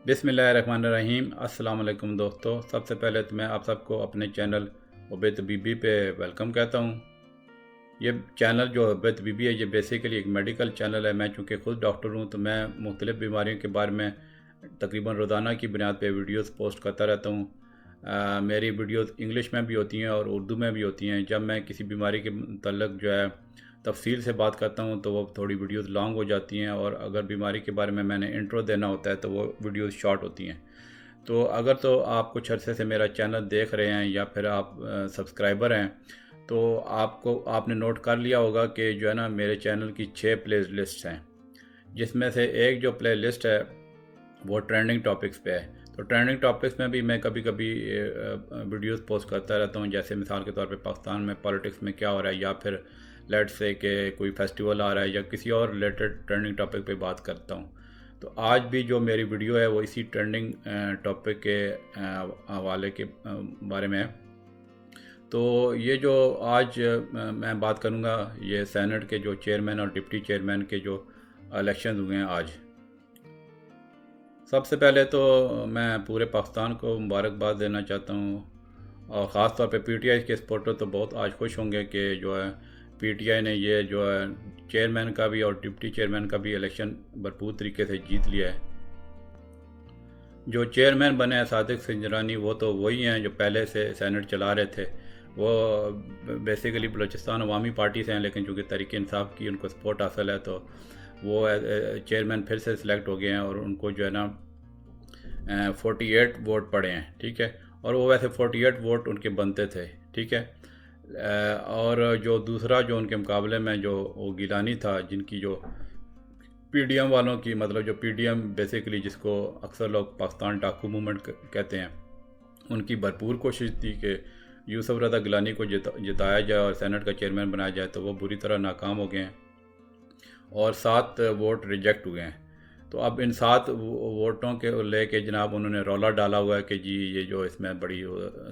बिस्मिल्लाहिर्रहमानिर्रहीम। अस्सलाम वालेकुम दोस्तों। सबसे पहले तो मैं आप सबको अपने चैनल उबैद तबीबी पे वेलकम कहता हूँ। ये चैनल जो उबैद तबीबी है, ये बेसिकली एक मेडिकल चैनल है। मैं चूँकि ख़ुद डॉक्टर हूँ तो मैं मुख्तलिफ़ बीमारियों के बारे में तकरीबन रोज़ाना की बुनियाद पे वीडियोस पोस्ट करता रहता हूँ। मेरी वीडियोस इंग्लिश में भी होती हैं और उर्दू में भी होती हैं। जब मैं किसी बीमारी के मतलब जो है तफसील से बात करता हूँ तो वो थोड़ी वीडियोस लॉन्ग हो जाती हैं, और अगर बीमारी के बारे में मैंने इंट्रो देना होता है तो वो वीडियोस शॉर्ट होती हैं। तो अगर तो आप कुछ अरसे से मेरा चैनल देख रहे हैं या फिर आप सब्सक्राइबर हैं, तो आपने नोट कर लिया होगा कि जो है ना, मेरे चैनल की 6 प्ले लिस्ट हैं, जिसमें से एक जो प्ले लिस्ट है वो ट्रेंडिंग टॉपिक्स पे है। तो ट्रेंडिंग टॉपिक्स में भी मैं कभी कभी वीडियोस पोस्ट करता रहता हूँ। जैसे मिसाल के तौर पे पाकिस्तान में पॉलिटिक्स में क्या हो रहा है, या फिर लेट से कि कोई फेस्टिवल आ रहा है, या किसी और रिलेटेड ट्रेंडिंग टॉपिक पे बात करता हूँ। तो आज भी जो मेरी वीडियो है वो इसी ट्रेंडिंग टॉपिक के हवाले के बारे में है। तो ये जो आज मैं बात करूँगा, ये सेनेट के जो चेयरमैन और डिप्टी चेयरमैन के जो इलेक्शन हुए हैं आज। सबसे पहले तो मैं पूरे पाकिस्तान को मुबारकबाद देना चाहता हूँ, और ख़ास तौर पे पीटीआई के सपोर्टर तो बहुत आज खुश होंगे कि जो है पीटीआई ने ये जो है चेयरमैन का भी और डिप्टी चेयरमैन का भी इलेक्शन भरपूर तरीके से जीत लिया है। जो चेयरमैन बने हैं सादिक सिंजरानी, वो तो वही हैं जो पहले से सेनेट चला रहे थे। वो बेसिकली बलूचिस्तान अवामी पार्टी से हैं, लेकिन चूँकि तहरीक इंसाफ की उनको सपोर्ट हासिल है तो वो चेयरमैन फिर से सिलेक्ट हो गए हैं, और उनको जो है ना 48 वोट पड़े हैं, ठीक है। और वो वैसे 48 वोट उनके बनते थे, ठीक है। और जो दूसरा जो उनके मुकाबले में जो वो गिलानी था, जिनकी जो पीडीएम वालों की, मतलब जो पीडीएम बेसिकली जिसको अक्सर लोग पाकिस्तान डाकू मूवमेंट कहते हैं, उनकी भरपूर कोशिश थी कि यूसुफ रज़ा गिलानी को जिताया जाए और सेनेट का चेयरमैन बनाया जाए, तो वो बुरी तरह नाकाम हो गए हैं और 7 वोट रिजेक्ट हुए हैं। तो अब इन 7 वोटों के लेके जनाब उन्होंने रौला डाला हुआ है कि जी ये जो इसमें बड़ी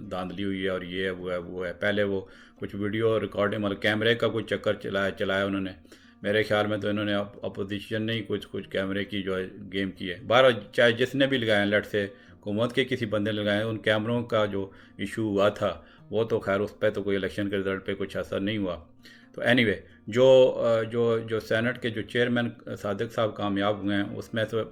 धांधली हुई है और ये है वो है। पहले वो कुछ वीडियो रिकॉर्डिंग मतलब कैमरे का कुछ चक्कर चलाया उन्होंने। मेरे ख्याल में तो इन्होंने अपोजिशन ने ही कुछ कैमरे की जो है गेम की है। बारह चाहे जिसने भी लगाए, लेट से हुकूमत के किसी बंदे ने लगाए, उन कैमरों का जो इशू हुआ था वो तो खैर उस पर तो कोई इलेक्शन के रिज़ल्ट पे कुछ असर नहीं हुआ। तो एनीवे जो जो जो सेनेट के जो चेयरमैन सादिक साहब कामयाब हुए हैं, उसमें से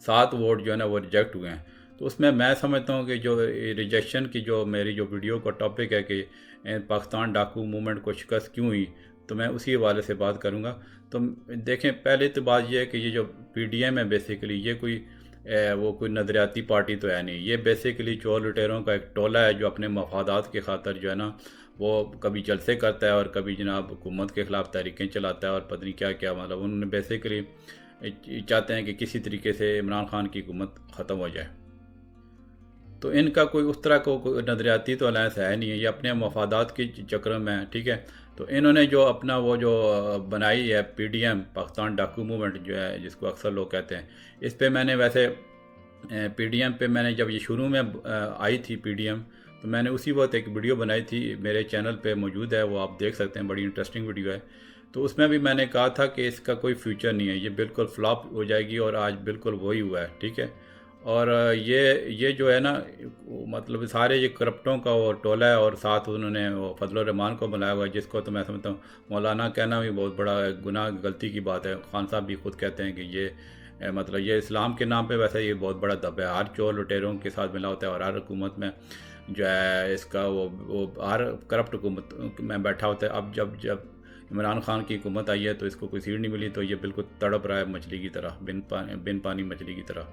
7 वोट जो है ना वो रिजेक्ट हुए हैं। तो उसमें मैं समझता हूँ कि जो रिजेक्शन की जो मेरी जो वीडियो का टॉपिक है कि पाकिस्तान डाकू मूवमेंट को शिकस्त क्यों हुई, तो मैं उसी हवाले से बात करूँगा। तो देखें, पहले तो बात यह है कि ये जो पीडीएम है बेसिकली ये कोई वो कोई नज़रियाती पार्टी तो है नहीं। ये बेसिकली चोर लुटेरों का एक टोला है जो अपने मफादात के खातर जो है ना वो कभी जलसे करता है और कभी जनाब हुकूमत के ख़िलाफ़ तहरीकें चलाता है, और पता नहीं क्या क्या। मतलब उन्होंने बेसिकली चाहते हैं कि किसी तरीके से इमरान खान की हुकूमत ख़त्म हो जाए। तो इनका कोई उस तरह को कोई नज़रियाती तो अलायंस है नहीं है, ये अपने मफादात के चक्कर में है, ठीक है। तो इन्होंने जो अपना वो जो बनाई है पीडीएम पाकिस्तान डाकू मूवमेंट जो है, जिसको अक्सर लोग कहते हैं, इस पे मैंने वैसे पीडीएम पे मैंने जब ये शुरू में आई थी पीडीएम, तो मैंने उसी वक्त एक वीडियो बनाई थी, मेरे चैनल पे मौजूद है, वो आप देख सकते हैं, बड़ी इंटरेस्टिंग वीडियो है। तो उसमें भी मैंने कहा था कि इसका कोई फ्यूचर नहीं है, ये बिल्कुल फ्लॉप हो जाएगी, और आज बिल्कुल वही हुआ है, ठीक है। और ये जो है ना मतलब सारे ये करप्टों का वो टोला है, और साथ उन्होंने वो फजल रहमान को बुलाया हुआ है, जिसको तो मैं समझता हूँ मौलाना कहना भी बहुत बड़ा गुनाह गलती की बात है। खान साहब भी खुद कहते हैं कि ये मतलब ये इस्लाम के नाम पे वैसे ये बहुत बड़ा दब है, हर चोर लुटेरों के साथ मिला होता है, और हर हुकूमत में जो है इसका वो हर करप्ट हुकूमत में बैठा होता है। अब जब जब इमरान खान की हुकूमत आई है तो इसको कोई सीट नहीं मिली, तो ये बिल्कुल तड़प रहा है मछली की तरह, बिन पानी मछली की तरह।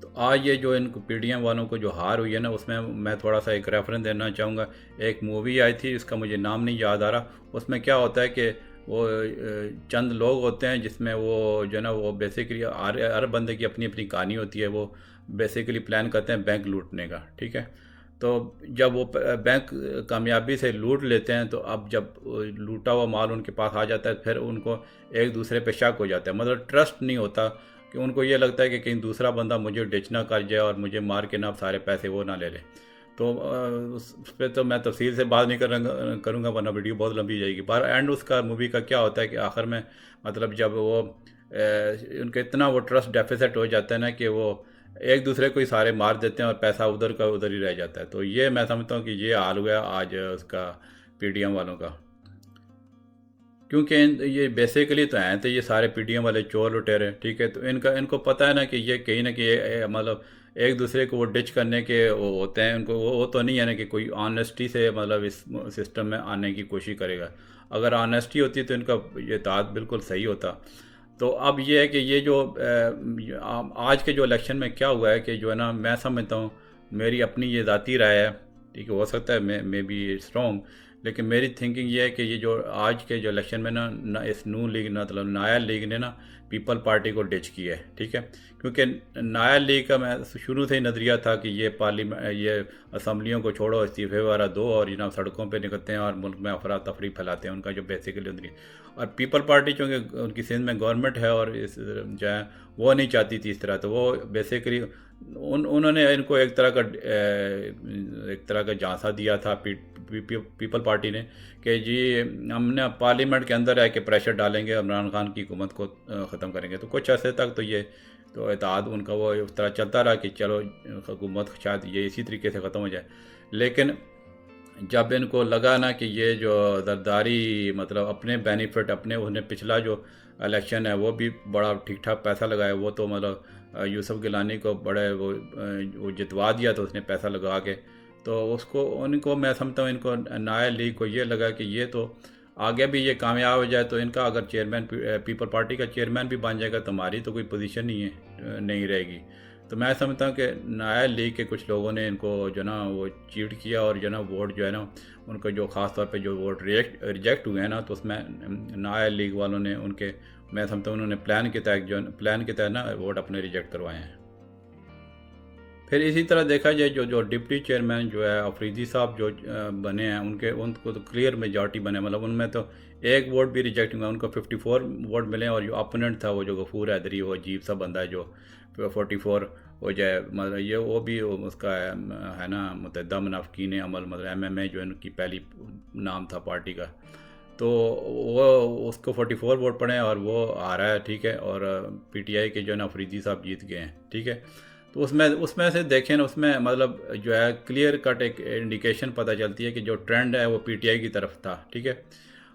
तो आज ये जो इन पीडीएम वालों को जो हार हुई है ना, उसमें मैं थोड़ा सा एक रेफरेंस देना चाहूँगा। एक मूवी आई थी, इसका मुझे नाम नहीं याद आ रहा। उसमें क्या होता है कि वो चंद लोग होते हैं जिसमें वो जो है ना वो बेसिकली हर बंदे की अपनी अपनी कहानी होती है। वो बेसिकली प्लान करते हैं बैंक लूटने का, ठीक है। तो जब वो बैंक कामयाबी से लूट लेते हैं, तो अब जब लूटा हुआ माल उनके पास आ जाता है, फिर उनको एक दूसरे पे शक हो जाता है, मतलब ट्रस्ट नहीं होता, कि उनको ये लगता है कि कहीं दूसरा बंदा मुझे डिच ना कर जाए और मुझे मार के ना सारे पैसे वो ना ले ले। तो उस पर तो मैं तफसील से बात नहीं करूँगा, वरना वीडियो बहुत लंबी हो जाएगी। बार एंड उसका मूवी का क्या होता है कि आखिर में मतलब जब वो उनका इतना वो ट्रस्ट डेफिसिट हो जाता है ना कि वो एक दूसरे को ही सारे मार देते हैं और पैसा उधर का उधर ही रह जाता है। तो ये मैं समझता हूँ कि ये हाल हुआ आज उसका पीडीएम वालों का। क्योंकि ये बेसिकली तो हैं तो ये सारे पीडीएम वाले चोर लुटेरे, ठीक है। तो इनको पता है ना कि ये कहीं ना कहीं मतलब एक दूसरे को वो डिच करने के वो होते हैं। उनको वो तो नहीं है ना कि कोई ऑनेस्टी से मतलब इस सिस्टम में आने की कोशिश करेगा। अगर ऑनेस्टी होती तो इनका ये ताद बिल्कुल सही होता। तो अब ये है कि ये जो आज के जो इलेक्शन में क्या हुआ है कि जो है ना, मैं समझता हूँ, मेरी अपनी ये ज़ाती राय है, ठीक है, हो सकता है मे बी इट्स रॉन्ग, लेकिन मेरी थिंकिंग ये है कि ये जो आज के जो इलेक्शन में ना इस नू लीग मतलब नाया लीग ने ना पीपल पार्टी को डिच किया है, ठीक है। क्योंकि नाया लीग का मैं शुरू से ही नज़रिया था कि ये पार्लियामेंट ये असम्बलियों को छोड़ो, इस्तीफे वगैरह दो और जनाब सड़कों पे निकलते हैं और मुल्क में अफरा तफरी फैलाते हैं, उनका जो बेसिकली नजरिया। और पीपल पार्टी चूँकि उनकी सिंध में गवर्नमेंट है और इस जो है वो नहीं चाहती थी इस तरह, तो वो बेसिकली उन्होंने इनको एक तरह का झांसा दिया था पीपल पार्टी ने कि जी हमने पार्लियामेंट के अंदर है कि प्रेशर डालेंगे, इमरान खान की हुकूमत को ख़त्म करेंगे। तो कुछ अर्से तक तो ये तो इत्तेहाद उनका वो इस तरह चलता रहा कि चलो हुकूमत शायद ये इसी तरीके से ख़त्म हो जाए। लेकिन जब इनको लगा ना कि ये जो जरदारी मतलब अपने बेनिफिट अपने, उसने पिछला जो इलेक्शन है वो भी बड़ा ठीक ठाक पैसा लगाया, वो तो मतलब यूसुफ गिलानी को बड़े वो जितवा दिया तो उसने पैसा लगा के। तो उसको उनको मैं समझता हूँ इनको नाया लीग को ये लगा कि ये तो आगे भी ये कामयाब हो जाए तो इनका अगर चेयरमैन पीपल पार्टी का चेयरमैन भी बन जाएगा तो हमारी तो कोई पोजीशन नहीं है नहीं रहेगी। तो मैं समझता हूँ कि नाया लीग के कुछ लोगों ने इनको जो ना वो चीट किया और जो ना वोट जो है ना उनको जो ख़ास तौर पे जो वोट रिजेक्ट हुए हैं ना, तो उसमें नाया लीग वालों ने उनके, मैं समझता हूँ उन्होंने प्लान के तहत ना वोट अपने रिजेक्ट करवाए हैं। फिर इसी तरह देखा जाए जो जो डिप्टी चेयरमैन जो है अफरीदी साहब जो बने हैं उनको तो क्लियर मेजॉरिटी बने, मतलब उनमें तो एक वोट भी रिजेक्ट हुआ, उनको 54 वोट मिले। और जो अपोनेंट था वो जो गफूर हैदरी, वो अजीब सा बंदा है जो 44 हो जाए, मतलब ये वो भी उसका है ना मुतहदा मुनाफिकीन अमल, मतलब MMA जो है उनकी पहली नाम था पार्टी का। तो वो उसको 44 वोट पड़े और वो आ रहा है, ठीक है। और PTI के जो है ना अफरीदी साहब जीत गए हैं, ठीक है। तो उसमें उसमें से देखें ना, उसमें मतलब जो है क्लियर कट एक इंडिकेशन पता चलती है कि जो ट्रेंड है वो PTI की तरफ था, ठीक है।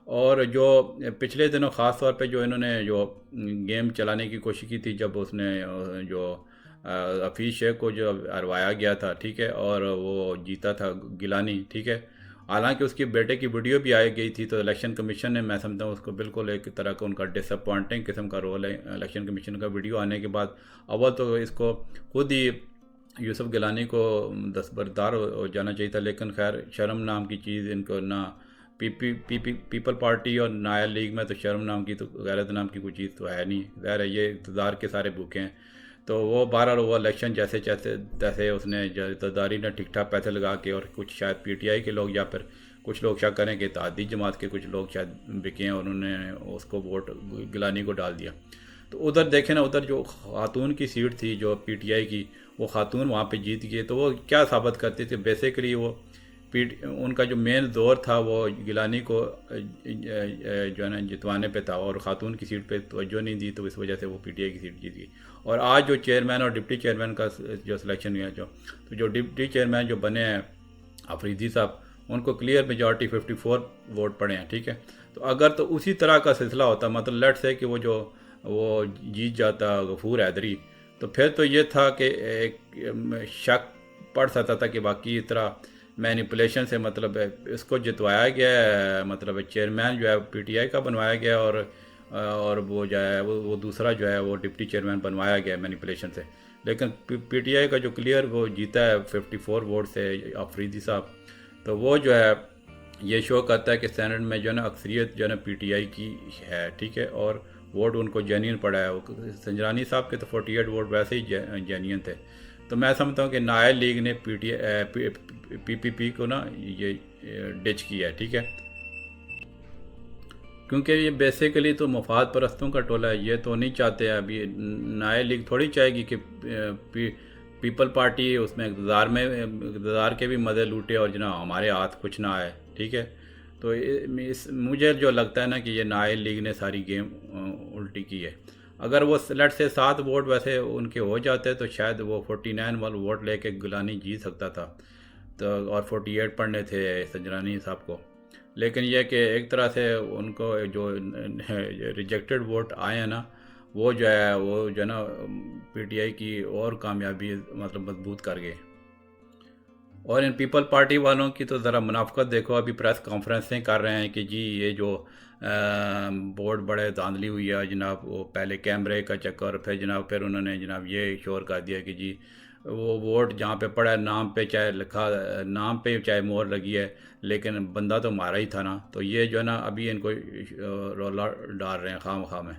और जो पिछले दिनों ख़ास तौर पे जो इन्होंने जो गेम चलाने की कोशिश की थी, जब उसने जो हफीज़ शेख को जो हरवाया गया था, ठीक है, और वो जीता था गिलानी, ठीक है। हालांकि उसकी बेटे की वीडियो भी आई गई थी, तो इलेक्शन कमीशन ने, मैं समझता हूँ उसको बिल्कुल एक तरह का उनका डिसअपॉइंटिंग किस्म का रोल है इलेक्शन कमीशन का। वीडियो आने के बाद अव्वल तो इसको खुद ही यूसुफ गिलानी को दस्तबरदार हो जाना चाहिए था, लेकिन खैर शर्म नाम की चीज़ इनको ना पीपल पार्टी और नाया लीग में तो शर्म नाम की तो गैरत नाम की कोई चीज़ तो है नहीं। ज़ाहिर है ये इक़्तिदार के सारे भूखे हैं। तो वो 12 वो इलेक्शन जैसे जैसे तैसे उसने जदारी ने ठीक ठाक पैसे लगा के, और कुछ शायद PTI के लोग या फिर कुछ लोग शक करें कि इत्तेहादी जमात के कुछ लोग शायद बिके हैं और उन्होंने उसको वोट गिलानी को डाल दिया। तो उधर देखें ना, उधर जो खातून की सीट थी जो PTI की, वो खातून वहाँ पे जीत गई। तो वो क्या साबित करती थी, बेसिकली वो उनका जो मेन दौर था वो गिलानी को जो है ना जितवाने पे था, और ख़ातून की सीट पे तवज्जो नहीं दी, तो इस वजह से वो PTI की सीट जीत गई। और आज जो चेयरमैन और डिप्टी चेयरमैन का जो सिलेक्शन हुआ तो जो डिप्टी चेयरमैन जो बने हैं अफरीदी साहब, उनको क्लियर मेजॉरिटी 54 वोट पड़े हैं, ठीक है। तो अगर तो उसी तरह का सिलसिला होता, मतलब लेट्स से कि वो जीत जाता गफूर हैदरी, तो फिर तो ये था कि एक शक पड़ सकता था कि बाकी इस तरह मैनिपुलेशन से मतलब इसको जितवाया गया है, मतलब चेयरमैन जो है PTI का बनवाया गया, और वो जो है वो दूसरा जो है वो डिप्टी चेयरमैन बनवाया गया मैनिपुलेशन से। लेकिन PTI का जो क्लियर वो जीता है 54 वोट से अफरीदी साहब, तो वो जो है ये शो करता है कि सेनेट में जो है ना अक्सरियत जो है ना PTI की है, ठीक है। और वोट उनको जेन्युइन पड़ा है। संजरानी साहब के तो 48 वोट वैसे ही जेन्युइन थे। तो मैं समझता हूँ कि नाया लीग ने PPP को ना ये डिच किया है, ठीक है। क्योंकि ये बेसिकली तो मफाद परस्तों का टोला है, ये तो नहीं चाहते हैं। अभी नाया लीग थोड़ी चाहेगी कि पीपल पार्टी उसमें इक़्तिदार के भी मज़े लूटे और जना हमारे हाथ कुछ ना आए, ठीक है। तो मुझे जो लगता है ना कि ये नाया लीग ने सारी गेम उल्टी की है। अगर वो लेट से 7 वोट वैसे उनके हो जाते तो शायद वो 49 वाले वोट लेके गिलानी जीत सकता था। तो और 48 पढ़ने थे संजरानी साहब को। लेकिन यह कि एक तरह से उनको जो रिजेक्टेड वोट आए हैं ना, वो जो है ना पीटीआई की और कामयाबी मतलब मजबूत कर गए। और इन पीपल पार्टी वालों की तो ज़रा मुनाफ़कत देखो, अभी प्रेस कॉन्फ्रेंसें कर रहे हैं कि जी ये जो बोर्ड बड़े धांधली हुई है जनाब, वो पहले कैमरे का चक्कर, फिर जनाब फिर उन्होंने जनाब ये शोर कर दिया कि जी वो वोट जहाँ पे पड़ा है नाम पे चाहे लिखा, नाम पे चाहे मोहर लगी है, लेकिन बंदा तो मारा ही था ना। तो ये जो है ना अभी इनको रोला डाल रहे हैं खाम में।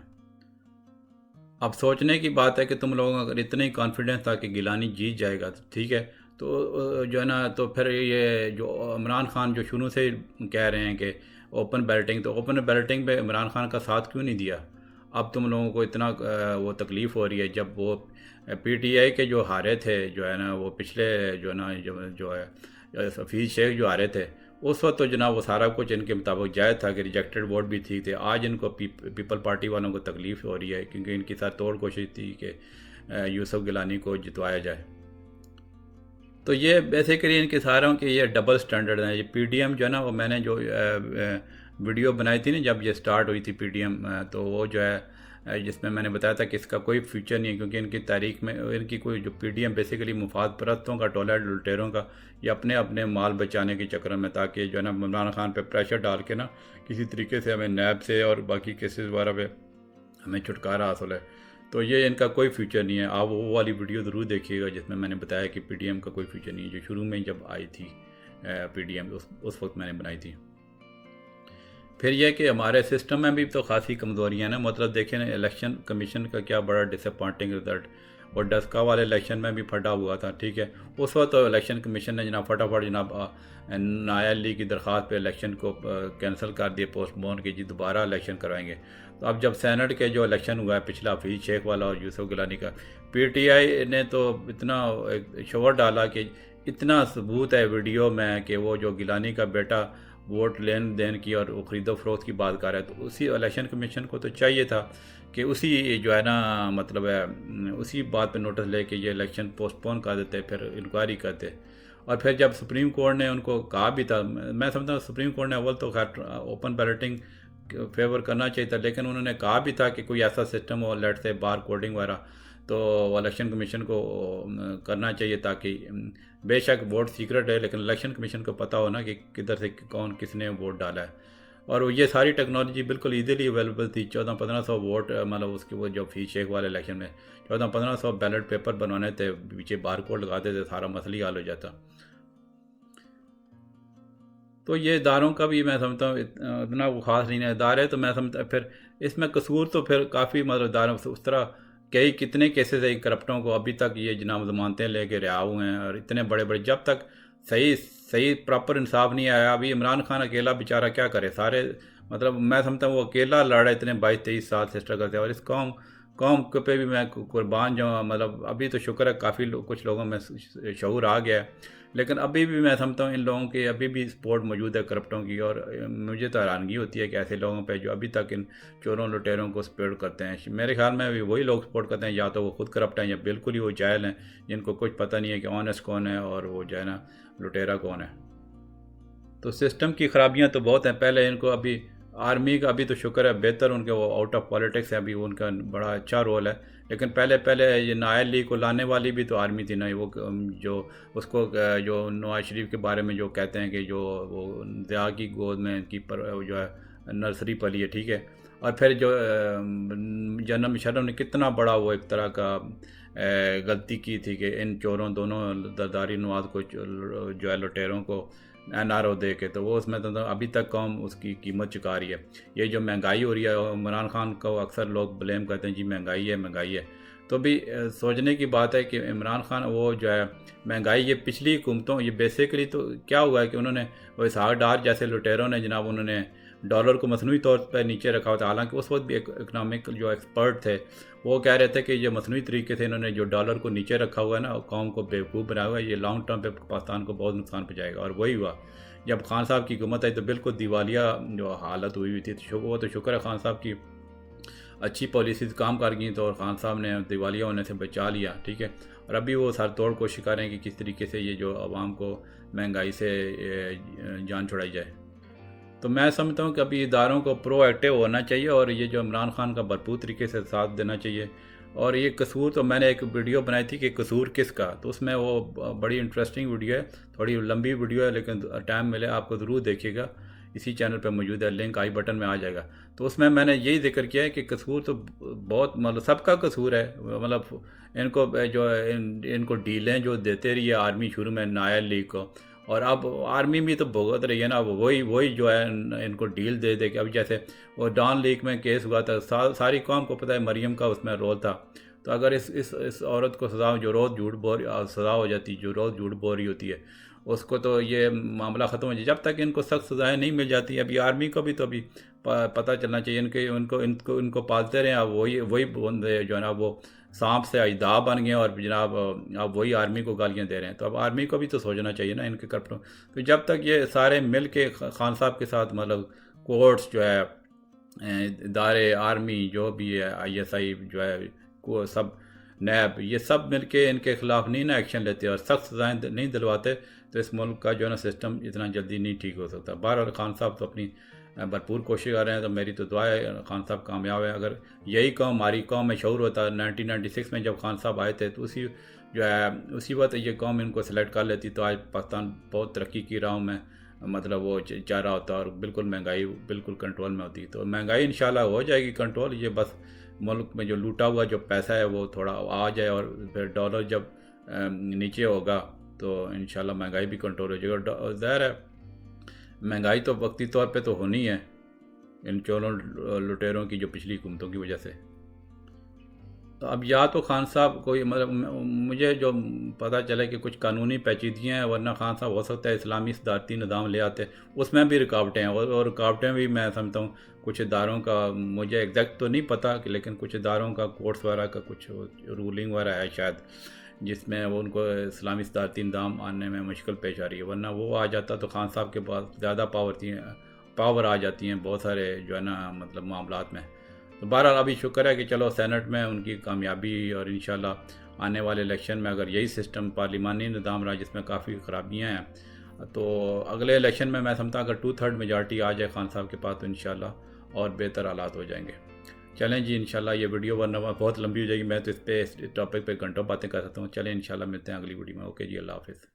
अब सोचने की बात है कि तुम लोगों को अगर इतना ही कॉन्फिडेंस था कि गिलानी जीत जाएगा तो ठीक है, तो जो है ना तो फिर ये जो इमरान खान जो शुरू से कह रहे हैं कि ओपन बैलेटिंग, तो ओपन बैलेटिंग पे इमरान खान का साथ क्यों नहीं दिया? अब तुम लोगों को इतना वो तकलीफ़ हो रही है जब वो पीटीआई के जो हारे थे जो है ना, वो पिछले जो है ना जो है हफीज़ शेख जो हारे थे, उस वक्त तो जनाब वो सारा कुछ इनके मुताबिक जायज़ था कि रिजेक्टेड वोट भी ठीक थे। आज इनको पीपल पार्टी वालों को तकलीफ़ हो रही है क्योंकि इनकी साथ तोड़ कोशिश थी कि यूसुफ गिलानी को जितवाया जाए। तो ये बेसिकली इनके सारों के ये डबल स्टैंडर्ड हैं। ये पीडीएम जो है ना, वो मैंने जो वीडियो बनाई थी ना जब ये स्टार्ट हुई थी पीडीएम, तो वो जो है जिसमें मैंने बताया था कि इसका कोई फ्यूचर नहीं है क्योंकि इनकी तारीख में इनकी कोई जो पीडीएम बेसिकली मुफाद परस्तों का टोला लुटेरों का, ये अपने अपने माल बचाने के चक्कर में, ताकि जो है ना इमरान खान पे प्रेशर डाल के ना किसी तरीके से हमें नैब से और बाकी केसेस वगैरह पे हमें छुटकारा हासिल है। तो ये इनका कोई फ्यूचर नहीं है। आप वो वाली वीडियो ज़रूर देखिएगा जिसमें मैंने बताया कि पीडीएम का कोई फ्यूचर नहीं है, जो शुरू में जब आई थी पीडीएम उस वक्त मैंने बनाई थी। फिर यह कि हमारे सिस्टम में भी तो खासी कमज़ोरियाँ ना, मतलब देखें ना इलेक्शन कमीशन का क्या बड़ा डिसअपॉइंटिंग रिज़ल्ट, और डस्का वाले इलेक्शन में भी फटा हुआ था, ठीक है। उस वक्त तो इलेक्शन कमीशन ने जनाब फटाफट जनाब नाया अली की दरख्वास्त पे इलेक्शन को कैंसिल कर दिए, पोस्टपोन की, जी दोबारा इलेक्शन करवाएंगे। तो अब जब सेनेट के जो इलेक्शन हुआ है पिछला हफीज़ शेख वाला और यूसुफ गिलानी का, पीटीआई ने तो इतना शोर डाला कि इतना सबूत है वीडियो में कि वो जो गिलानी का बेटा वोट लेन देन की और ख़रीदो फरोख्त की बात कर रहा है। तो उसी इलेक्शन कमीशन को तो चाहिए था कि उसी जो है ना मतलब है उसी बात पे नोटिस लेके ये इलेक्शन पोस्टपोन कर देते, फिर इंक्वायरी करते। और फिर जब सुप्रीम कोर्ट ने उनको कहा भी था, मैं समझता हूँ सुप्रीम कोर्ट ने अव्वल तो खैर ओपन बैलेटिंग फेवर करना चाहिए था, लेकिन उन्होंने कहा भी था कि कोई ऐसा सिस्टम हो लेट से बार कोडिंग वगैरह, तो इलेक्शन कमीशन को करना चाहिए ताकि बेशक वोट सीक्रेट है लेकिन इलेक्शन कमीशन को पता हो ना कि किधर से कौन किसने वोट डाला है। और ये सारी टेक्नोलॉजी बिल्कुल ईजीली अवेलेबल थी। 1400-1500 वोट मतलब उसके वो जो फीस शेख वाले इलेक्शन में 1400-1500 बैलेट पेपर बनवाने थे, पीछे बार कोड लगाते थे, सारा मसला ही हल हो जाता। तो ये इदारों का भी मैं समझता हूँ इतना वो ख़ास नहीं है इदारे, तो मैं समझता फिर इसमें कसूर तो फिर काफ़ी मतलब इदारों उस तरह कई कितने केसेस है करप्टों को अभी तक ये जनाब ज़मानतें लेके रिहा हुए हैं, और इतने बड़े बड़े जब तक सही सही प्रॉपर इंसाफ नहीं आया। अभी इमरान खान अकेला बेचारा क्या करे, सारे मतलब मैं समझता हूँ वो अकेला लड़ा इतने 22-23 साल से स्ट्रगल थे, और इस कौम कौम पे भी मैं कुर्बान जाऊँ। मतलब अभी तो शुक्र है काफ़ी कुछ लोगों में शऊर आ गया है, लेकिन अभी भी मैं समझता हूँ इन लोगों के अभी भी सपोर्ट मौजूद है करप्टों की। और मुझे तो हैरानगी होती है कि ऐसे लोगों पे जो अभी तक इन चोरों लुटेरों को सपोर्ट करते हैं। मेरे ख्याल में भी वही लोग सपोर्ट करते हैं, या तो वो खुद करप्ट हैं या बिल्कुल ही वो जाहिल हैं जिनको कुछ पता नहीं है कि ऑनेस्ट कौन है और वो जो है ना लुटेरा कौन है। तो सिस्टम की ख़राबियाँ तो बहुत हैं। पहले इनको अभी आर्मी का अभी तो शुक्र है बेहतर, उनके वो आउट ऑफ पॉलिटिक्स है, अभी उनका बड़ा अच्छा रोल है। लेकिन पहले पहले ये नाया अली को लाने वाली भी तो आर्मी थी ना, वो जो उसको जो नवाज शरीफ के बारे में जो कहते हैं कि जो वो ज़िया की गोद में की पर जो है नर्सरी पली है, ठीक है। और फिर जो जनरल मुशर्रफ ने कितना बड़ा वो एक तरह का गलती की थी कि इन चोरों दोनों दरदारी नवाज को जो है लुटेरों को एनआरओ दे के, तो वो उसमें तो अभी तक कौम उसकी कीमत चुका रही है। ये जो महंगाई हो रही है, इमरान खान को अक्सर लोग ब्लेम करते हैं जी महंगाई है महंगाई है, तो भी सोचने की बात है कि इमरान खान वो जो है महंगाई ये पिछली हुकूमतों ये बेसिकली तो क्या हुआ है कि उन्होंने वो इसहाक डार जैसे लुटेरों ने जनाब उन्होंने डॉलर को मसनूई तौर पर नीचे रखा हुआ था। हालांकि उस वक्त भी एक इकनॉमिक जो एक्सपर्ट थे वो कह रहे थे कि ये मसनूई तरीके से इन्होंने जो डॉलर को नीचे रखा हुआ है ना, कौम को बेवकूफ़ बनाया हुआ है, ये लॉन्ग टर्म पे पाकिस्तान को बहुत नुकसान पहुँचाएगा। और वही हुआ, जब खान साहब की हुकूमत आई तो बिल्कुल दिवालिया जो हालत हुई थी। तो वो तो शुक्र है खान साहब की अच्छी पॉलिसीज़ काम कर गई तो खान साहब ने दिवालिया होने से बचा लिया, ठीक है। और अभी वो सर तोड़ कोशिश कर रहे हैं कि किस तरीके से ये जो आवाम को महंगाई से जान छुड़ाई जाए। तो मैं समझता हूँ कि अभी इदारों को प्रोएक्टिव होना चाहिए और ये जो इमरान खान का भरपूर तरीके से साथ देना चाहिए। और ये कसूर, तो मैंने एक वीडियो बनाई थी कि कसूर किसका, तो उसमें वो बड़ी इंटरेस्टिंग वीडियो है, थोड़ी लंबी वीडियो है, लेकिन टाइम मिले आपको ज़रूर देखिएगा। इसी चैनल पर मौजूद है, लिंक आई बटन में आ जाएगा। तो उसमें मैंने यही जिक्र किया है कि कसूर तो बहुत, मतलब सबका कसूर है। मतलब इनको जो इनको डीलें जो देते रही है आर्मी शुरू में नायर लीग को, और अब आर्मी भी तो भुगत रही है ना, अब वही जो है इनको डील दे दे के। अब जैसे वो डॉन लीग में केस हुआ था, सारी कौम को पता है मरियम का उसमें रोल था। तो अगर इस औरत को सज़ा जो रोज़ झूठ बोल सज़ा हो जाती, जो रोज़ झूठ बोल रही होती है, उसको तो ये मामला ख़त्म हो जाए। जब तक इनको सख्त सज़ाएँ नहीं मिल जाती, अभी आर्मी को भी तो अभी पता चलना चाहिए इनके इनको पालते रहे। अब वही बंदे जो है ना वो सांप से अजदा बन गए और जनाब अब वही आर्मी को गालियाँ दे रहे हैं। तो अब आर्मी को भी तो सोचना चाहिए ना इनके करप्ट। तो जब तक ये सारे मिल के खान साहब के साथ, मतलब कोर्ट्स जो है, इदारे, आर्मी जो भी है, ISI जो है, को सब नैब, ये सब मिल के इनके ख़िलाफ़ नहीं ना एक्शन लेते और सख्त सज़ाएँ नहीं दिलवाते, तो इस मुल्क का जो है ना सिस्टम इतना जल्दी नहीं ठीक हो सकता। बहरहाल खान साहब तो अपनी भरपूर कोशिश कर रहे हैं, तो मेरी तो दुआ है खान साहब कामयाब है। अगर यही कौम, हमारी कौम में शऊर होता 1996 में जब खान साहब आए थे, तो उसी वक्त ये कौम इनको सेलेक्ट कर लेती, तो आज पाकिस्तान बहुत तरक्की की राह में मतलब वो जा रहा होता और बिल्कुल महंगाई बिल्कुल कंट्रोल में होती। तो महंगाई इंशाल्लाह हो जाएगी कंट्रोल। ये बस मुल्क में जो लूटा हुआ जो पैसा है वो थोड़ा आ जाए, और फिर डॉलर जब नीचे होगा तो इंशाल्लाह महंगाई भी कंट्रोल हो जाएगा। ज़ाहिर है महंगाई तो वक्ती तौर पे तो होनी है इन चोरों लुटेरों की, जो पिछली हुकूमतों की वजह से। तो अब या तो खान साहब कोई, मतलब मुझे जो पता चला कि कुछ कानूनी पेचीदगियाँ हैं, वरना खान साहब हो सकता है इस्लामी सदारती निज़ाम ले आते, उसमें भी रुकावटें हैं। और रुकावटें भी मैं समझता हूँ कुछ इदारों का, मुझे एग्जैक्ट तो नहीं पता कि, लेकिन कुछ इदारों का कोर्ट्स वगैरह का कुछ रूलिंग वगैरह है शायद, जिसमें वो उनको इस्लामी सदारती निज़ाम आने में मुश्किल पेश आ रही है। वरना वो आ जाता तो खान साहब के पास ज़्यादा पावर आ जाती हैं बहुत सारे जो है ना, मतलब मामलात में। तो बहरहाल अभी शुक्र है कि चलो सेनेट में उनकी कामयाबी, और इंशाल्लाह आने वाले इलेक्शन में अगर यही सिस्टम पार्लिमानी निज़ाम रहा जिसमें काफ़ी ख़राबियाँ हैं, तो अगले इलेक्शन में मैं समझता अगर 2/3 मेजॉरिटी आ जाए खान साहब के पास, तो इंशाल्लाह और बेहतर हालात हो जाएंगे। चलें जी, इंशाल्लाह ये वीडियो वरना बहुत लंबी हो जाएगी, मैं तो इस टॉपिक पे घंटों बातें कर सकता हूँ। चलें इंशाल्लाह मिलते हैं अगली वीडियो में। ओके जी, अल्लाह हाफ़िज़।